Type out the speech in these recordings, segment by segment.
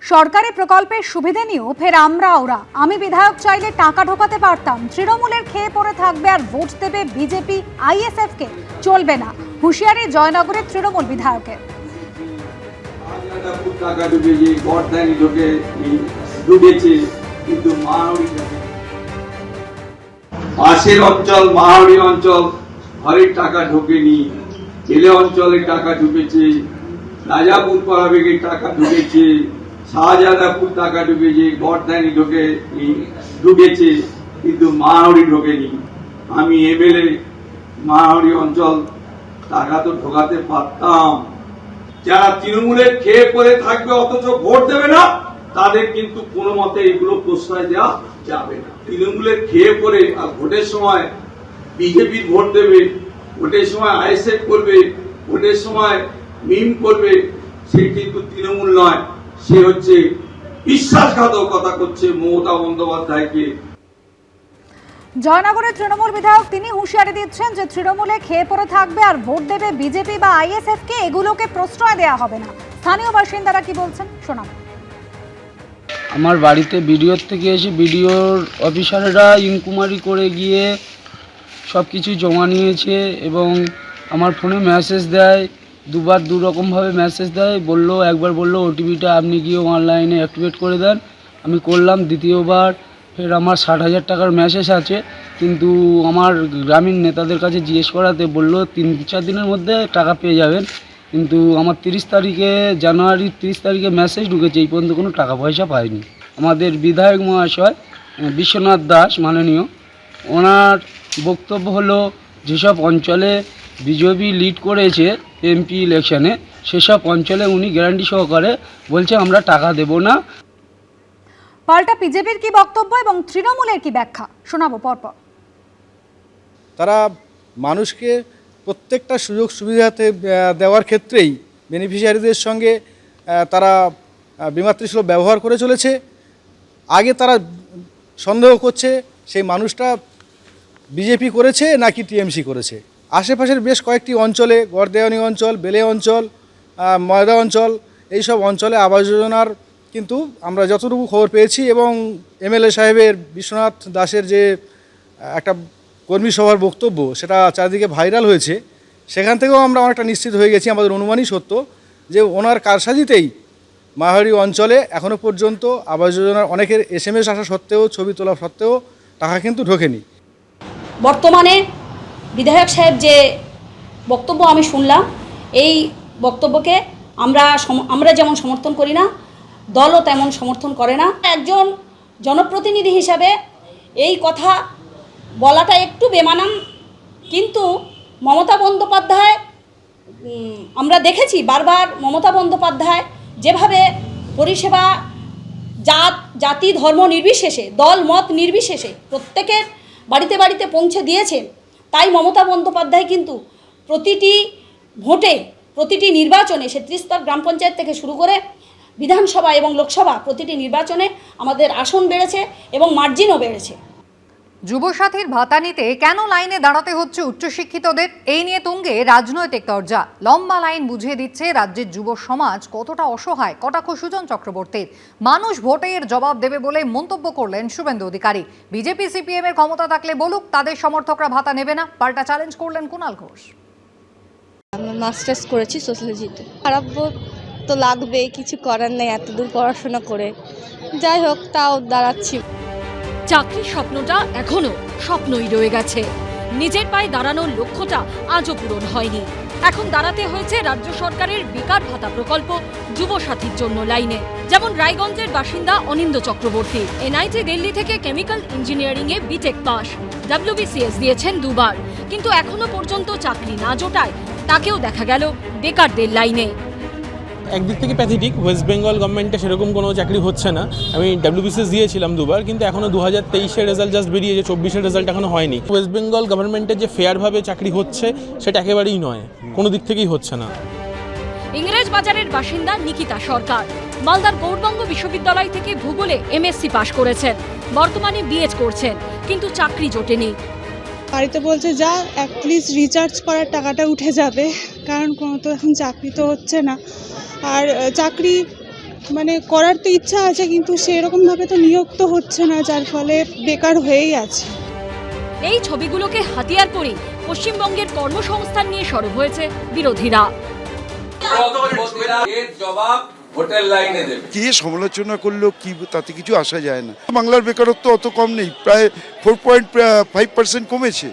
সরকারি প্রকল্পের সুবিধা নিয়েও ফের আমি বিধায়ক চাইলে টাকা ঢোকাতে পারতাম। তৃণমূলের খেয়ে পড়ে থাকবে আর ভোট দেবে বিজেপি আইএসএফ কে, চলবে না। হুঁশিয়ারি জয়নগরের তৃণমূল বিধায়কের। পাশের অঞ্চল মাহাড়ি অঞ্চল ঘরের টাকা ঢোকেনি, জেলে অঞ্চলে টাকা ঢুকেছে, রাজাপুর পাড়াবেগের টাকা ঢুকেছে, শাহজাদাপুর টাকা ঢুকেছে, গড়দানি ঢুকেছে, কিন্তু মাহাড়ি ঢোকেনি। আমি এমএলএ, মাহাড়ি অঞ্চল টাকা তো ঢোকাতে পারতাম। যারা তৃণমূলের খেয়ে পড়ে থাকবে অথচ ভোট দেবে না, তাদের কিন্তু কোনো মতে এগুলো প্রশ্রয় দেওয়া যাবে না। তৃণমূলের খেয়ে পড়ে আর ভোটের সময় বিজেপির ভোট দেবে, ভোটের সময় আইএসএফ করবে, ভোটের সময় মিম করবে, সে কিন্তু তৃণমূল নয়, সে হচ্ছে বিশ্বাসঘাতকতা করছে মমতা বন্দ্যোপাধ্যায়কে। জয়নগরের তৃণমূল বিধায়ক তিনি হুঁশিয়ারি দিচ্ছেন যে তৃণমূলে খেয়ে পড়ে থাকবে আর ভোট দেবে বিজেপি বা আইএসএফ কে, এগুলোকে প্রশ্রয় দেওয়া হবে না। স্থানীয় বাসিন্দারা কি বলছেন শোনাবো। আমার বাড়িতে বিডিওর থেকে এসে বিডিওর অফিসাররা ইনকোয়ারি করে গিয়ে সব কিছু জমা নিয়েছে এবং আমার ফোনে মেসেজ দেয়, দুবার দু রকমভাবে মেসেজ দেয়। একবার বললো ওটিপিটা আপনি গিয়ে অনলাইনে অ্যাক্টিভেট করে দেন, আমি করলাম। দ্বিতীয়বার ফের আমার 60,000 টাকার মেসেজ আছে, কিন্তু আমার গ্রামীণ নেতাদের কাছে জিজ্ঞেস করাতে বললো 3-4 দিনের মধ্যে টাকা পেয়ে যাবেন। কিন্তু আমার 30 তারিখে জানুয়ারির 30 তারিখে মেসেজ ঢুকেছে, এই পর্যন্ত কোনো টাকা পয়সা পাইনি। আমাদের বিধায়ক মহাশয় বিশ্বনাথ দাস মাননীয়, ওনার বক্তব্য হলো যেসব অঞ্চলে বিজেপি লিড করেছে এমপি ইলেকশনে, সেসব অঞ্চলে উনি গ্যারান্টি সহকারে বলছে আমরা টাকা দেব না। পাল্টা বিজেপির কি বক্তব্য এবং তৃণমূলের কি ব্যাখ্যা শোনাবো পরপর। তারা মানুষকে প্রত্যেকটা সুযোগ সুবিধাতে দেওয়ার ক্ষেত্রেই বেনিফিশিয়ারিদের সঙ্গে তারা বিমাতৃসুলভ ব্যবহার করে চলেছে। আগে তারা সন্দেহ করছে সেই মানুষটা বিজেপি করেছে নাকি টিএমসি করেছে। আশেপাশের বেশ কয়েকটি অঞ্চলে, গড়দেওয়ানি অঞ্চল, বেলে অঞ্চল, ময়দা অঞ্চল, এইসব অঞ্চলে আবাস যোজনার কিন্তু আমরা যতটুকু খবর পেয়েছি এবং এমএলএ সাহেবের বিশ্বনাথ দাসের যে একটা কর্মী সভার বক্তব্য সেটা চারিদিকে ভাইরাল হয়েছে, সেখান থেকেও আমরা অনেকটা নিশ্চিত হয়ে গেছি, আমাদের অনুমানই সত্য, যে ওনার কারসাজিতেই মাহাড়ি অঞ্চলে এখনও পর্যন্ত আবাস যোজনার অনেকের SMS আসা সত্ত্বেও, ছবি তোলা সত্ত্বেও টাকা কিন্তু ঢোকেনি। বর্তমানে বিধায়ক সাহেব যে বক্তব্য আমি শুনলাম, এই বক্তব্যকে আমরা যেমন সমর্থন করি না, দলও তেমন সমর্থন করে না। একজন জনপ্রতিনিধি হিসাবে এই কথা বলাটা একটু বেমানান, কিন্তু মমতা বন্দ্যোপাধ্যায়, আমরা দেখেছি বারবার মমতা বন্দ্যোপাধ্যায় যেভাবে পরিষেবা জাতি ধর্ম নির্বিশেষে, দল মত নির্বিশেষে প্রত্যেকের বাড়িতে বাড়িতে পৌঁছে দিয়েছেন, তাই মমতা বন্দ্যোপাধ্যায় কিন্তু প্রতিটি ভোটে, প্রতিটি নির্বাচনে, সে 30 স্তর গ্রাম পঞ্চায়েত থেকে শুরু করে বিধানসভা এবং লোকসভা প্রতিটি নির্বাচনে আমাদের আসন বেড়েছে এবং মার্জিনও বেড়েছে। যুবসাথীর ভাতা নিতে কেন লাইনে দাঁড়াতে হচ্ছে উচ্চশিক্ষিতদের, এই নিয়ে তুঙ্গে রাজনৈতিক তরজা। লম্বা লাইন বুঝিয়ে দিচ্ছে রাজ্যের যুব সমাজ কতটা অসহায়। কটাক্ষ সুজন চক্রবর্তীর। মানুষ ভোটের জবাব দেবে বলে মন্তব্য করলেন শুভেন্দু অধিকারী। বিজেপি সিপিএম এর ক্ষমতা থাকলে বলুক তাদের সমর্থকরা ভাতা নেবে না, পাল্টা চ্যালেঞ্জ করলেন কুণাল ঘোষ। আমি মাস্টার্স করেছি সোশ্যোলজিতে। খারাপ তো লাগবে, কিছু করার নেই, এতদূর পড়াশোনা করে। যাই হোক, তাও দাঁড়াচ্ছি। চাকরির স্বপ্নটা এখনো স্বপ্নই রয়ে গেছে। নিজের পায়ে দাঁড়ানোর লক্ষ্যটা আজও পূরণ হয়নি। এখন দাঁড়াতে হয়েছে রাজ্য সরকারের বেকার ভাতা প্রকল্প যুবসাথীর জন্য লাইনে। যেমন রায়গঞ্জের বাসিন্দা অনিন্দ চক্রবর্তী, এনআইটি দিল্লি থেকে কেমিক্যাল ইঞ্জিনিয়ারিং এ বিটেক পাস, WBCS দিয়েছেন 2 বার, কিন্তু এখনো পর্যন্ত চাকরি না জোটায় তাকেও দেখা গেল বেকারদের লাইনে। একদিক থেকে প্যাথেটিক, ওয়েস্ট বেঙ্গল গভর্নমেন্টে সেরকম কোনো চাকরি হচ্ছে না। আমি WBCS দিয়েছিলাম 2 বার, কিন্তু এখনও 2023-এর রেজাল্ট জাস্ট বেরিয়েছে, 24-এর রেজাল্ট এখনও হয়নি। ওয়েস্ট বেঙ্গল গভর্নমেন্টের যে ফেয়ারভাবে চাকরি হচ্ছে সেটা একেবারেই নয়, কোনো দিক থেকেই হচ্ছে না। ইংরেজ বাজারের বাসিন্দা নিকিতা সরকার মালদার গৌড়বঙ্গ বিশ্ববিদ্যালয় থেকে ভূগোলে MSc পাশ করেছেন, বর্তমানে BH করছেন, কিন্তু চাকরি জোটেনি। বাড়িতে বলছে যা অ্যাটলিস্ট রিচার্জ করার টাকাটা উঠে যাবে, কারণ কোনো তো এখন চাকরি তো হচ্ছে না। আর চাকরি মানে করার তো ইচ্ছা আছে, কিন্তু সেরকমভাবে তো নিয়োগ তো হচ্ছে না, যার ফলে বেকার হয়েই আছে। এই ছবিগুলোকে হাতিয়ার করে পশ্চিমবঙ্গের কর্মসংস্থান নিয়ে সরব হয়েছে বিরোধীরা। কে সমালোচনা করলেও কি তাতে কিছু আসা যায় না। বাংলার বেকারত্ব অত কম নেই, প্রায় 4.5% কমেছে।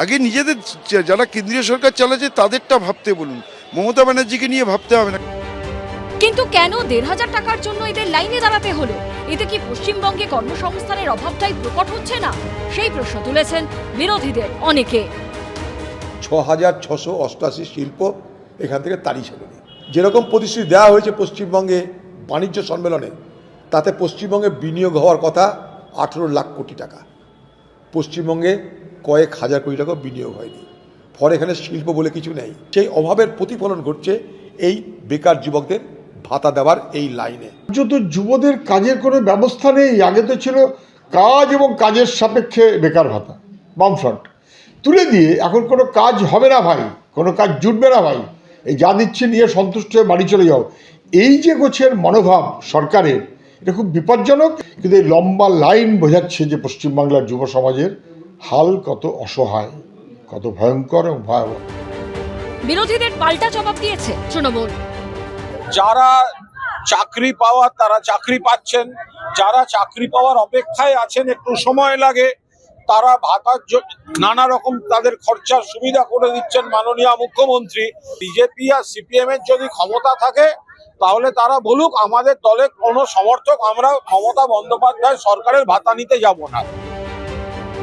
আগে নিজেদের যারা কেন্দ্রীয় সরকার চালাচ্ছে তাদেরটা ভাবতে বলুন, মমতা ব্যানার্জিকে নিয়ে ভাবতে হবে না। কিন্তু কেন 1,500 টাকার জন্য এদের লাইনে দাঁড়াতে হলো? এতে কি পশ্চিমবঙ্গে কর্মসংস্থানের অভাবটাই প্রকট হচ্ছে না? সেই প্রশ্ন তুলেছেন বিরোধীদের অনেকে। 6,688 শিল্প এখান থেকে তাড়িয়ে ছেড়ে নেই। যেরকম প্রতিশ্রুতি দেওয়া হয়েছে পশ্চিমবঙ্গে বাণিজ্য সম্মেলনে, তাতে পশ্চিমবঙ্গে বিনিয়োগ হওয়ার কথা 18 লাখ কোটি টাকা। পশ্চিমবঙ্গে কয়েক হাজার কোটি টাকা বিনিয়োগ হয়নি, ফলে এখানে শিল্প বলে কিছু নেই। সেই অভাবের প্রতিফলন ঘটছে এই বেকার যুবকদের ভাতা দেওয়ার এই লাইনে। যত যুবদের কাজের কোনো ব্যবস্থা নেই। আগে তো ছিল কাজ এবং কাজের সাপেক্ষে বেকার ভাতা, বামফ্রন্ট তুলে দিয়ে এখন কোনো কাজ হবে না ভাই, কোনো কাজ জুটবে না ভাই, এই যা দিচ্ছে নিয়ে সন্তুষ্ট হয়ে বাড়ি চলে যাও, এই যে গোছের মনোভাব সরকারের, এটা খুব বিপজ্জনক। কিন্তু এই লম্বা লাইন বোঝাচ্ছে যে পশ্চিমবাংলার যুব সমাজের হাল কত অসহায়, কত ভয়ঙ্কর এবং ভয়াবহ। বিরোধীদের পাল্টা জবাব দিয়েছে তৃণমূল। যারা চাকরি পাওয়ার তারা চাকরি পাচ্ছেন, যারা চাকরি পাওয়ার অপেক্ষায় আছেন একটু সময় লাগে, তারা ভাতার নানা রকম তাদের খরচার সুবিধা করে দিচ্ছেন মাননীয় মুখ্যমন্ত্রী। বিজেপি আর সিপিএম এর যদি ক্ষমতা থাকে তাহলে তারা বলুক আমাদের দলে কোনো সমর্থক, আমরা মমতা বন্দ্যোপাধ্যায় সরকারের ভাতা নিতে যাব না।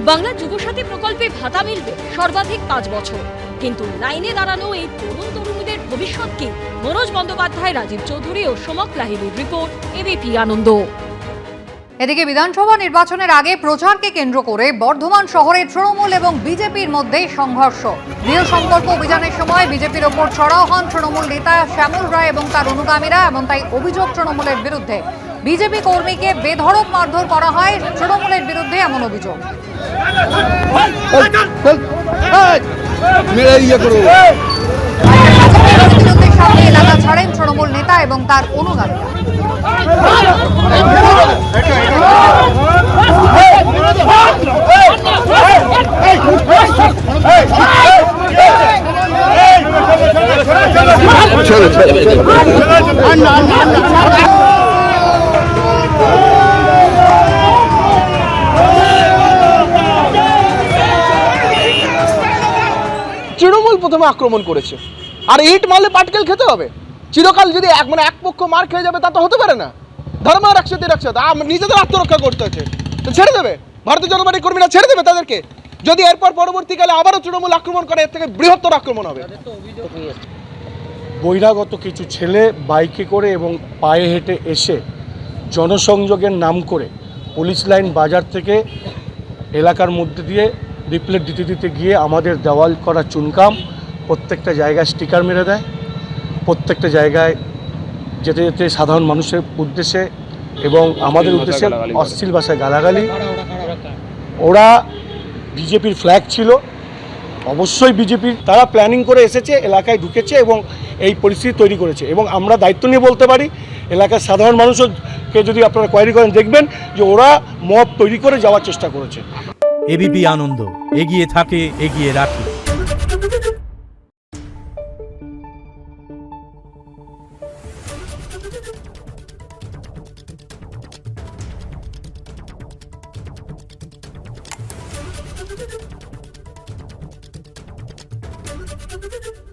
বাংলা যুবসাথী প্রকল্পে ভাতা মিলবে সর্বাধিক 5 বছর, কিন্তু লাইনে দাঁড়ানো এই তরুণীদের ভবিষ্যৎ কি? মনোজ বন্দ্যোপাধ্যায়, রাজীব চৌধুরী ও সোমক লাহিড়ীর রিপোর্ট, এবিপি আনন্দ। এদিকে বিধানসভা নির্বাচনের আগে প্রচারকে কেন্দ্র করে বর্ধমান শহরে তৃণমূল এবং বিজেপির মধ্যে সংঘর্ষ। দৃঢ় সংকল্প অভিযানের সময় বিজেপির ওপর চড়াও হন তৃণমূল নেতা শ্যামল রায় এবং তার অনুগামীরা, এবং তাই অভিযোগ তৃণমূলের বিরুদ্ধে। বিজেপি কর্মীকে বেধড়ক মারধর করা হয় তৃণমূলের বিরুদ্ধে, এমন অভিযোগ। সামনে এলাকা ছাড়েন তৃণমূল নেতা এবং তার অনুগামীরা। তৃণমূল প্রথমে আক্রমণ করেছে, আর ইট মারলে পাটকেল খেতে হবে। চিরকাল যদি এক পক্ষ মার খেয়ে যাবে তা তো হতে পারে না। ধর্ম রাখছে নিজেদের আত্মরক্ষা করতে হচ্ছে, তো ছেড়ে দেবে ভারতীয় জনতা পার্টির কর্মীরা, ছেড়ে দেবে তাদেরকে। যদি এরপর পরবর্তীকালে আবারও তৃণমূল আক্রমণ করে, এর থেকে বৃহত্তর আক্রমণ হবে। বহিরাগত কিছু ছেলে বাইকে করে এবং পায়ে হেঁটে এসে জনসংযোগের নাম করে পুলিশ লাইন বাজার থেকে এলাকার মধ্যে দিয়ে রিপ্লেট দিতে দিতে গিয়ে আমাদের দেওয়াল করা চুনকাম প্রত্যেকটা জায়গায় স্টিকার মেরে দেয়। প্রত্যেকটা জায়গায় যেতে যেতে সাধারণ মানুষের উদ্দেশ্যে এবং আমাদের উদ্দেশ্যে অশ্লীল ভাষায় গালাগালি। ওরা বিজেপির ফ্ল্যাগ ছিল, অবশ্যই বিজেপির, তারা প্ল্যানিং করে এসেছে, এলাকায় ঢুকেছে এবং এই পরিস্থিতি তৈরি করেছে। এবং আমরা দায়িত্ব নিয়ে বলতে পারি, এলাকার সাধারণ মানুষকে যদি আপনারা কোয়ারি করেন দেখবেন যে ওরা মব তৈরি করে যাওয়ার চেষ্টা করেছে। এবিপি আনন্দ, এগিয়ে থাকে, এগিয়ে রাখে। Thank you.